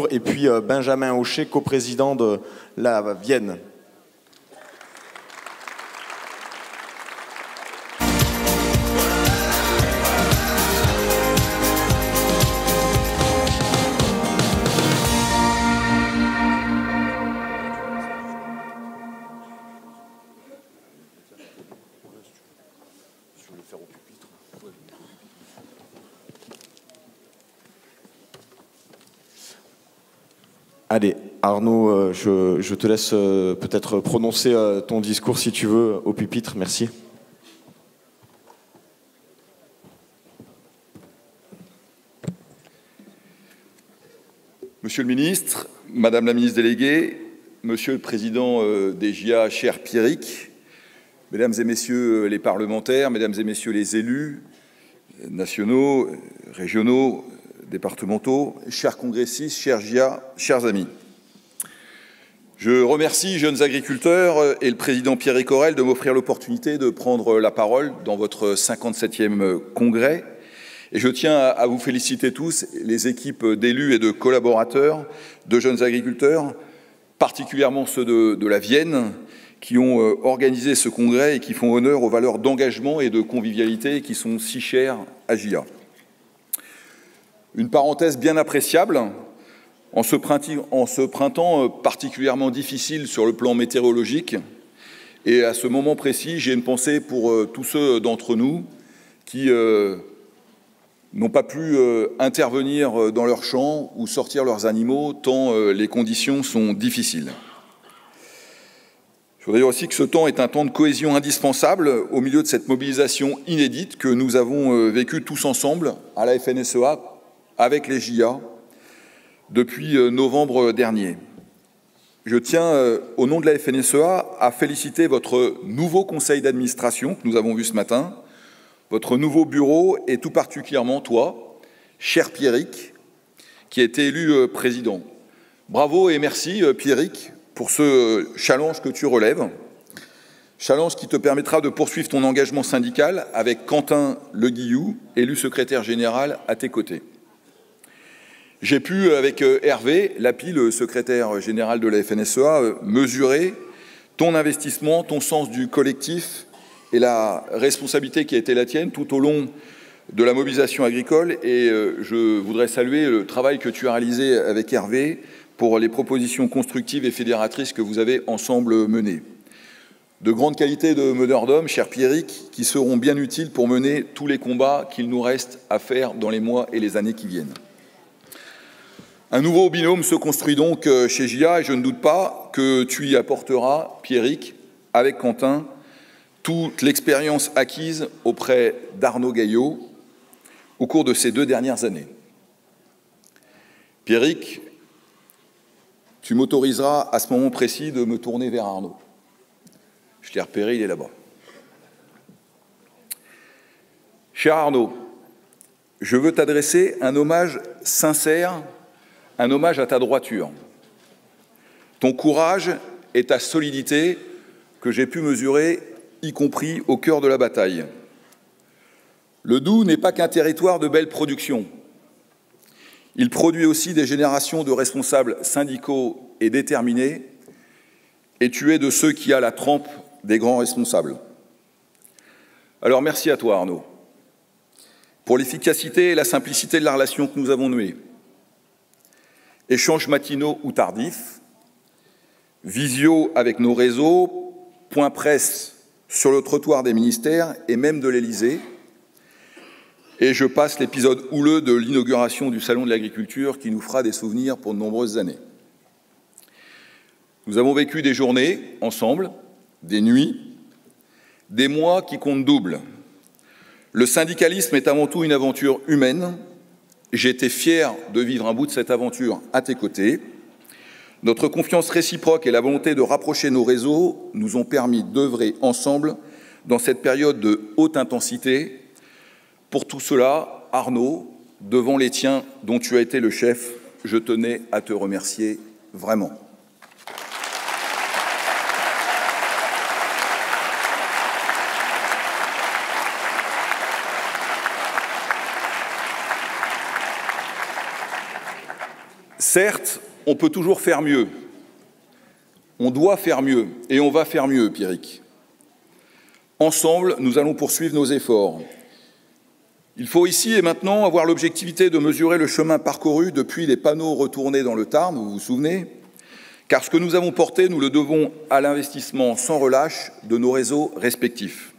Et puis Benjamin Auchet, coprésident de la Vienne. Allez, Arnaud, je te laisse peut-être prononcer ton discours si tu veux au pupitre. Merci. Monsieur le ministre, Madame la ministre déléguée, Monsieur le président des JA, cher Pierrick, Mesdames et Messieurs les parlementaires, Mesdames et Messieurs les élus nationaux, régionaux, départementaux, chers congressistes, chers JA, chers amis. Je remercie Jeunes Agriculteurs et le président Pierrick Orel de m'offrir l'opportunité de prendre la parole dans votre 57e congrès. Et je tiens à vous féliciter tous, les équipes d'élus et de collaborateurs de Jeunes Agriculteurs, particulièrement ceux de la Vienne, qui ont organisé ce congrès et qui font honneur aux valeurs d'engagement et de convivialité qui sont si chères à JA. Une parenthèse bien appréciable, en ce printemps particulièrement difficile sur le plan météorologique, et à ce moment précis, j'ai une pensée pour tous ceux d'entre nous qui n'ont pas pu intervenir dans leurs champs ou sortir leurs animaux tant les conditions sont difficiles. Je voudrais dire aussi que ce temps est un temps de cohésion indispensable au milieu de cette mobilisation inédite que nous avons vécue tous ensemble à la FNSEA avec les JA depuis novembre dernier. Je tiens, au nom de la FNSEA, à féliciter votre nouveau conseil d'administration que nous avons vu ce matin, votre nouveau bureau et tout particulièrement toi, cher Pierrick, qui a été élu président. Bravo et merci Pierrick pour ce challenge que tu relèves, challenge qui te permettra de poursuivre ton engagement syndical avec Quentin Le Guillou, élu secrétaire général à tes côtés. J'ai pu, avec Hervé Lapie, le secrétaire général de la FNSEA, mesurer ton investissement, ton sens du collectif et la responsabilité qui a été la tienne tout au long de la mobilisation agricole. Et je voudrais saluer le travail que tu as réalisé avec Hervé pour les propositions constructives et fédératrices que vous avez ensemble menées. De grandes qualités de meneur d'hommes, cher Pierrick, qui seront bien utiles pour mener tous les combats qu'il nous reste à faire dans les mois et les années qui viennent. Un nouveau binôme se construit donc chez JA et je ne doute pas que tu y apporteras, Pierrick, avec Quentin, toute l'expérience acquise auprès d'Arnaud Gaillot au cours de ces 2 dernières années. Pierrick, tu m'autoriseras à ce moment précis de me tourner vers Arnaud. Je l'ai repéré, il est là-bas. Cher Arnaud, je veux t'adresser un hommage sincère, un hommage à ta droiture, ton courage et ta solidité que j'ai pu mesurer, y compris au cœur de la bataille. Le Doubs n'est pas qu'un territoire de belle production. Il produit aussi des générations de responsables syndicaux et déterminés, et tu es de ceux qui a la trempe des grands responsables. Alors merci à toi, Arnaud, pour l'efficacité et la simplicité de la relation que nous avons nouée. Échanges matinaux ou tardifs, visio avec nos réseaux, point presse sur le trottoir des ministères et même de l'Élysée. Et je passe l'épisode houleux de l'inauguration du Salon de l'Agriculture qui nous fera des souvenirs pour de nombreuses années. Nous avons vécu des journées ensemble, des nuits, des mois qui comptent double. Le syndicalisme est avant tout une aventure humaine. J'ai été fier de vivre un bout de cette aventure à tes côtés. Notre confiance réciproque et la volonté de rapprocher nos réseaux nous ont permis d'œuvrer ensemble dans cette période de haute intensité. Pour tout cela, Arnaud, devant les tiens dont tu as été le chef, je tenais à te remercier vraiment. Certes, on peut toujours faire mieux. On doit faire mieux, et on va faire mieux, Pierrick. Ensemble, nous allons poursuivre nos efforts. Il faut ici et maintenant avoir l'objectivité de mesurer le chemin parcouru depuis les panneaux retournés dans le Tarn, vous vous souvenez, car ce que nous avons porté, nous le devons à l'investissement sans relâche de nos réseaux respectifs.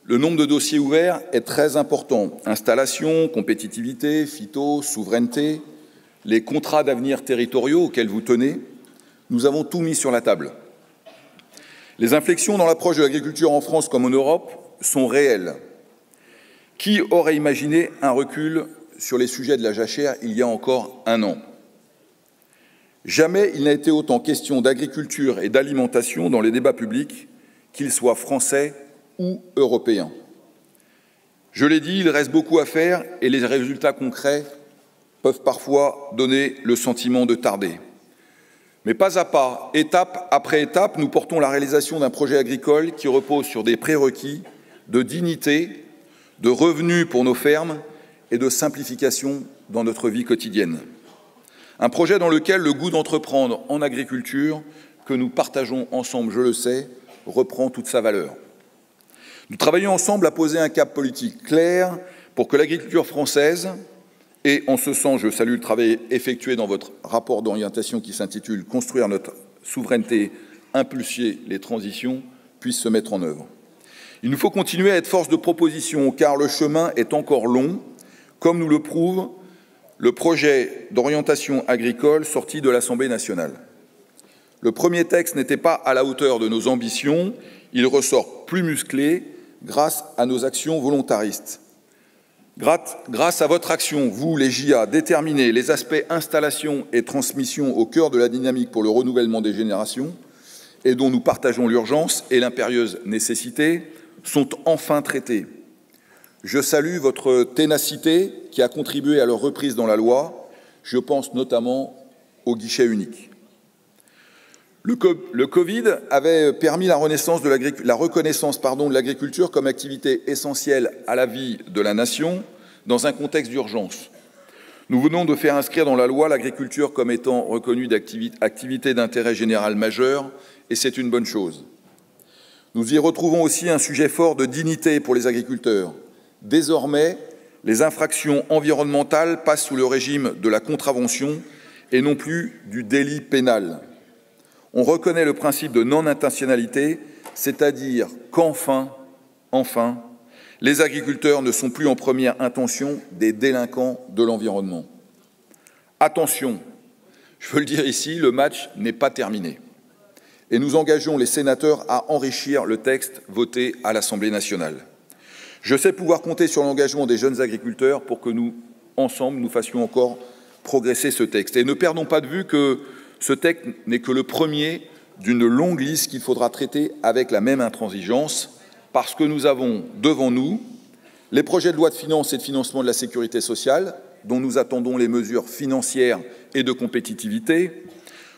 Le nombre de dossiers ouverts est très important. Installation, compétitivité, phyto, souveraineté, les contrats d'avenir territoriaux auxquels vous tenez, nous avons tout mis sur la table. Les inflexions dans l'approche de l'agriculture en France comme en Europe sont réelles. Qui aurait imaginé un recul sur les sujets de la jachère il y a encore un an? Jamais il n'a été autant question d'agriculture et d'alimentation dans les débats publics, qu'ils soient français ou européens. Je l'ai dit, il reste beaucoup à faire et les résultats concrets peuvent parfois donner le sentiment de tarder. Mais pas à pas, étape après étape, nous portons la réalisation d'un projet agricole qui repose sur des prérequis de dignité, de revenus pour nos fermes et de simplification dans notre vie quotidienne. Un projet dans lequel le goût d'entreprendre en agriculture, que nous partageons ensemble, je le sais, reprend toute sa valeur. Nous travaillons ensemble à poser un cap politique clair pour que l'agriculture française, et en ce sens, je salue le travail effectué dans votre rapport d'orientation qui s'intitule « Construire notre souveraineté, impulser les transitions », puisse se mettre en œuvre. Il nous faut continuer à être force de proposition, car le chemin est encore long, comme nous le prouve le projet d'orientation agricole sorti de l'Assemblée nationale. Le premier texte n'était pas à la hauteur de nos ambitions, il ressort plus musclé grâce à nos actions volontaristes. Grâce à votre action, vous, les JA, déterminez les aspects installation et transmission au cœur de la dynamique pour le renouvellement des générations et dont nous partageons l'urgence et l'impérieuse nécessité, sont enfin traités. Je salue votre ténacité qui a contribué à leur reprise dans la loi. Je pense notamment au guichet unique. Le Covid avait permis la reconnaissance de l'agriculture comme activité essentielle à la vie de la nation dans un contexte d'urgence. Nous venons de faire inscrire dans la loi l'agriculture comme étant reconnue d'activité d'intérêt général majeur, et c'est une bonne chose. Nous y retrouvons aussi un sujet fort de dignité pour les agriculteurs. Désormais, les infractions environnementales passent sous le régime de la contravention et non plus du délit pénal. On reconnaît le principe de non-intentionnalité, c'est-à-dire qu'enfin, les agriculteurs ne sont plus en première intention des délinquants de l'environnement. Attention, je veux le dire ici, le match n'est pas terminé. Et nous engageons les sénateurs à enrichir le texte voté à l'Assemblée nationale. Je sais pouvoir compter sur l'engagement des jeunes agriculteurs pour que nous, ensemble, nous fassions encore progresser ce texte. Et ne perdons pas de vue que ce texte n'est que le premier d'une longue liste qu'il faudra traiter avec la même intransigeance, parce que nous avons devant nous les projets de loi de finances et de financement de la sécurité sociale, dont nous attendons les mesures financières et de compétitivité,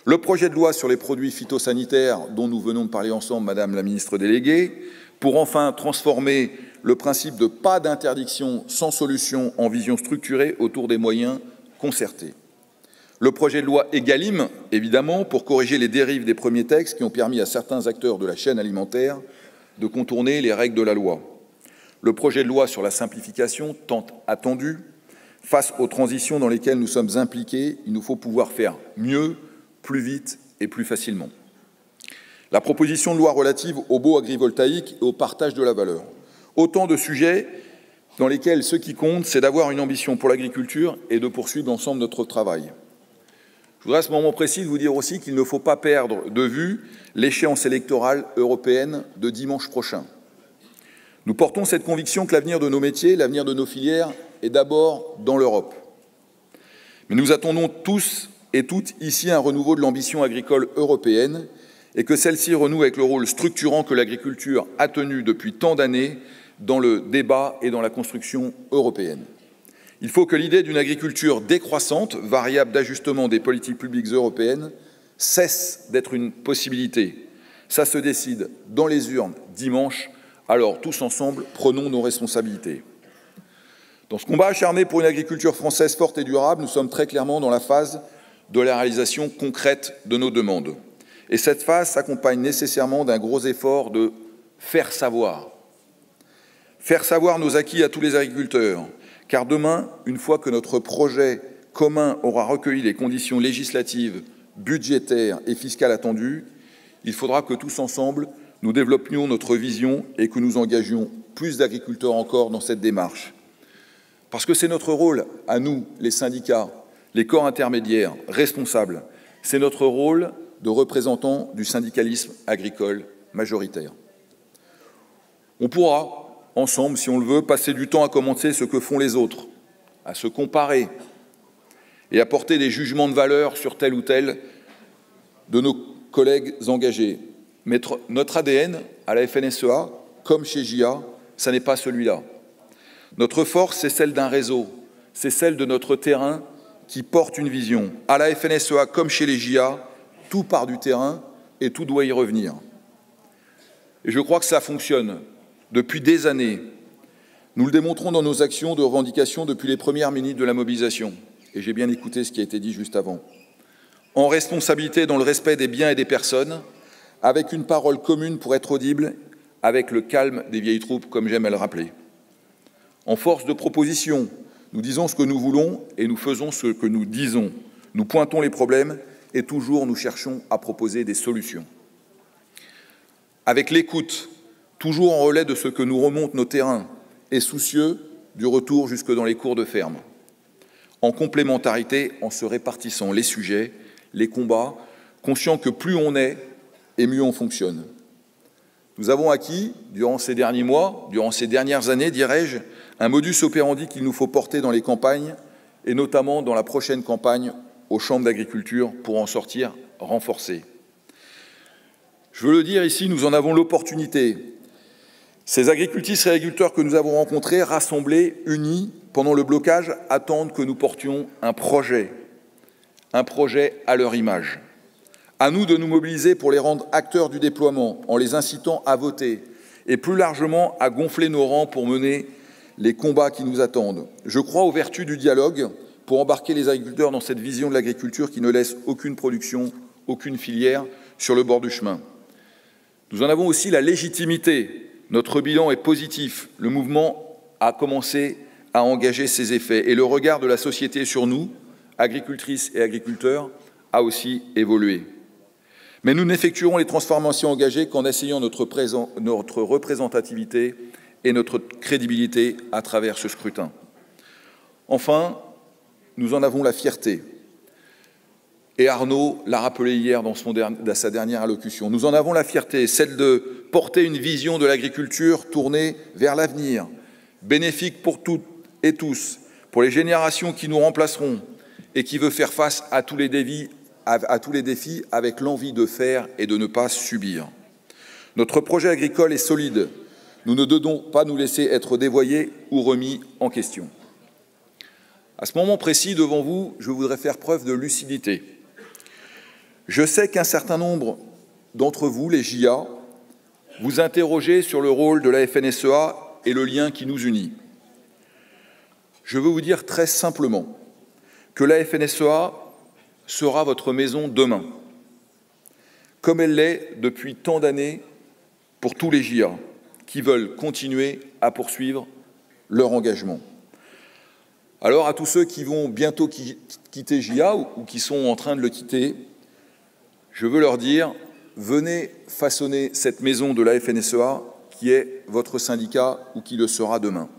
le projet de loi sur les produits phytosanitaires, dont nous venons de parler ensemble, Madame la ministre déléguée, pour enfin transformer le principe de pas d'interdiction sans solution en vision structurée autour des moyens concertés. Le projet de loi Egalim, évidemment, pour corriger les dérives des premiers textes qui ont permis à certains acteurs de la chaîne alimentaire de contourner les règles de la loi. Le projet de loi sur la simplification, tant attendu, face aux transitions dans lesquelles nous sommes impliqués, il nous faut pouvoir faire mieux, plus vite et plus facilement. La proposition de loi relative au baux agrivoltaïque et au partage de la valeur. Autant de sujets dans lesquels ce qui compte, c'est d'avoir une ambition pour l'agriculture et de poursuivre ensemble notre travail. Je voudrais à ce moment précis vous dire aussi qu'il ne faut pas perdre de vue l'échéance électorale européenne de dimanche prochain. Nous portons cette conviction que l'avenir de nos métiers, l'avenir de nos filières est d'abord dans l'Europe. Mais nous attendons tous et toutes ici un renouveau de l'ambition agricole européenne et que celle-ci renoue avec le rôle structurant que l'agriculture a tenu depuis tant d'années dans le débat et dans la construction européenne. Il faut que l'idée d'une agriculture décroissante, variable d'ajustement des politiques publiques européennes, cesse d'être une possibilité. Ça se décide dans les urnes dimanche, alors tous ensemble, prenons nos responsabilités. Dans ce combat acharné pour une agriculture française forte et durable, nous sommes très clairement dans la phase de la réalisation concrète de nos demandes. Et cette phase s'accompagne nécessairement d'un gros effort de faire savoir. Faire savoir nos acquis à tous les agriculteurs, car demain, une fois que notre projet commun aura recueilli les conditions législatives, budgétaires et fiscales attendues, il faudra que tous ensemble, nous développions notre vision et que nous engagions plus d'agriculteurs encore dans cette démarche. Parce que c'est notre rôle, à nous, les syndicats, les corps intermédiaires, responsables, c'est notre rôle de représentants du syndicalisme agricole majoritaire. On pourra, ensemble, si on le veut, passer du temps à commenter ce que font les autres, à se comparer et à porter des jugements de valeur sur tel ou tel de nos collègues engagés. Mais notre ADN, à la FNSEA, comme chez JA, ça n'est pas celui-là. Notre force, c'est celle d'un réseau, c'est celle de notre terrain qui porte une vision. À la FNSEA, comme chez les JA, tout part du terrain et tout doit y revenir. Et je crois que ça fonctionne depuis des années. Nous le démontrons dans nos actions de revendication depuis les premières minutes de la mobilisation. Et j'ai bien écouté ce qui a été dit juste avant. En responsabilité, dans le respect des biens et des personnes, avec une parole commune pour être audible, avec le calme des vieilles troupes, comme j'aime à le rappeler. En force de proposition, nous disons ce que nous voulons et nous faisons ce que nous disons. Nous pointons les problèmes et toujours nous cherchons à proposer des solutions. Avec l'écoute, toujours en relais de ce que nous remontent nos terrains et soucieux du retour jusque dans les cours de ferme. En complémentarité, en se répartissant les sujets, les combats, conscients que plus on est et mieux on fonctionne. Nous avons acquis, durant ces derniers mois, durant ces dernières années, dirais-je, un modus operandi qu'il nous faut porter dans les campagnes, et notamment dans la prochaine campagne aux chambres d'agriculture pour en sortir renforcés. Je veux le dire ici, nous en avons l'opportunité. Ces agricultrices et agriculteurs que nous avons rencontrés, rassemblés, unis, pendant le blocage, attendent que nous portions un projet à leur image. À nous de nous mobiliser pour les rendre acteurs du déploiement, en les incitant à voter et plus largement à gonfler nos rangs pour mener les combats qui nous attendent. Je crois aux vertus du dialogue pour embarquer les agriculteurs dans cette vision de l'agriculture qui ne laisse aucune production, aucune filière sur le bord du chemin. Nous en avons aussi la légitimité. Notre bilan est positif. Le mouvement a commencé à engager ses effets et le regard de la société sur nous, agricultrices et agriculteurs, a aussi évolué. Mais nous n'effectuerons les transformations engagées qu'en essayant notre représentativité et notre crédibilité à travers ce scrutin. Enfin, nous en avons la fierté. Et Arnaud l'a rappelé hier dans sa dernière allocution. Nous en avons la fierté, celle de porter une vision de l'agriculture tournée vers l'avenir, bénéfique pour toutes et tous, pour les générations qui nous remplaceront et qui veut faire face à tous les défis avec l'envie de faire et de ne pas subir. Notre projet agricole est solide. Nous ne devons pas nous laisser être dévoyés ou remis en question. À ce moment précis, devant vous, je voudrais faire preuve de lucidité. Je sais qu'un certain nombre d'entre vous, les JA, vous interrogez sur le rôle de la FNSEA et le lien qui nous unit. Je veux vous dire très simplement que la FNSEA sera votre maison demain, comme elle l'est depuis tant d'années pour tous les JA qui veulent continuer à poursuivre leur engagement. Alors à tous ceux qui vont bientôt quitter JA ou qui sont en train de le quitter, je veux leur dire, venez façonner cette maison de la FNSEA qui est votre syndicat ou qui le sera demain.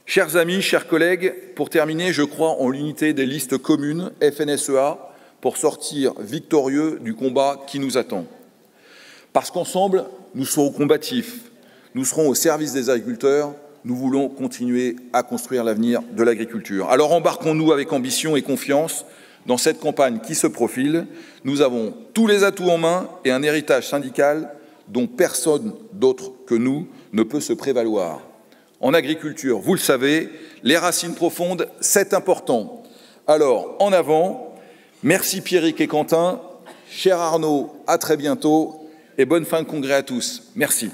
Chers amis, chers collègues, pour terminer, je crois en l'unité des listes communes FNSEA pour sortir victorieux du combat qui nous attend. Parce qu'ensemble, nous serons combatifs, nous serons au service des agriculteurs, nous voulons continuer à construire l'avenir de l'agriculture. Alors embarquons-nous avec ambition et confiance dans cette campagne qui se profile. Nous avons tous les atouts en main et un héritage syndical dont personne d'autre que nous ne peut se prévaloir. En agriculture, vous le savez, les racines profondes, c'est important. Alors, en avant, merci Pierrick et Quentin, cher Arnaud, à très bientôt et bonne fin de congrès à tous. Merci.